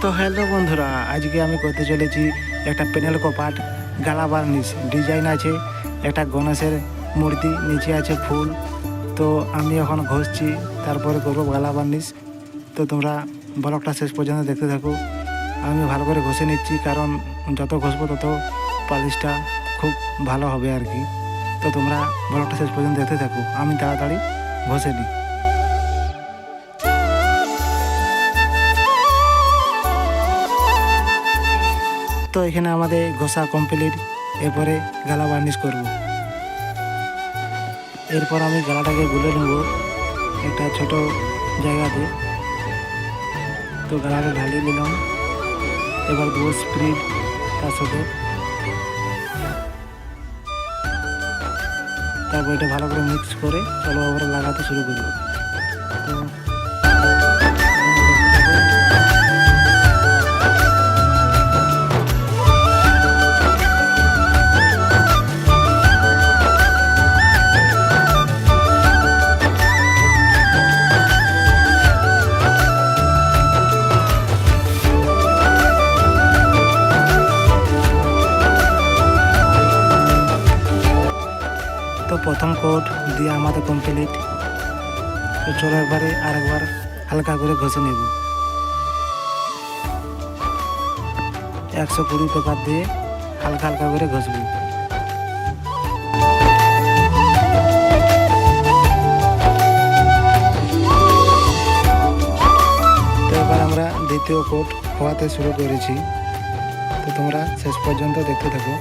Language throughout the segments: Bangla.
তো হ্যালো বন্ধুরা, আজকে আমি করতে চলেছি একটা প্যানেল কপাট গালা বার্নিশ। ডিজাইন আছে একটা গণেশের মূর্তি, নিচে আছে ফুল। তো আমি এখন ঘষছি, তারপরে করবো গালা বার্নিশ। তো তোমরা ব্লগটা শেষ পর্যন্ত দেখতে থাকো। আমি ভালো করে ঘষে নিচ্ছি, কারণ যত ঘষবো তত পালিশটা খুব ভালো হবে আর কি। তো তোমরা ব্লগটা শেষ পর্যন্ত দেখতে থাকো, আমি তাড়াতাড়ি ঘষে নিই। তো এখানে আমাদের ঘষা কমপ্লিট, এরপরে গালা বার্নিশ করব। এরপর আমি গালাটাকে গুলে নেব একটা ছোট জায়গাতে। তো গালাটা ঢালিয়ে নিলাম, এবার দেবো স্প্রিড তার সাথে। তারপর এটা ভালো করে মিক্স করে চলো আবার লাগাতে শুরু করবো। তো প্রথম কোট দিয়ে আমাদের কমপ্লিট। তো চলো একবারে আরেকবার হালকা করে ঘষে নেব। 120 পেপার দিয়ে হালকা হালকা করে ঘষবো। তো এবার আমরা দ্বিতীয় কোট খোয়াতে শুরু করেছি। তো তোমরা শেষ পর্যন্ত দেখতে থাকো।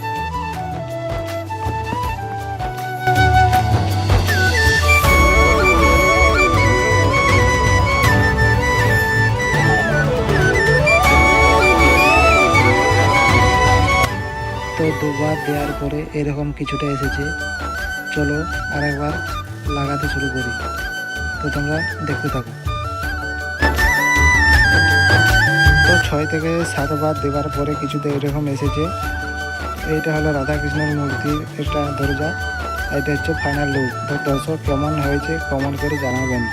তো দুবার দেওয়ার পরে এরকম কিছুটা এসেছে। চলো আরেকবার লাগাতে শুরু করি। তো তোমরা দেখতে থাকো। তো 6 থেকে 7 বার দেওয়ার পরে কিছুটা এরকম এসেছে। এইটা হলো রাধাকৃষ্ণের মূর্তির একটা দরজা। এটা হচ্ছে ফাইনাল লুক। তো দর্শক কেমন হয়েছে কমেন্ট করে জানাবেন।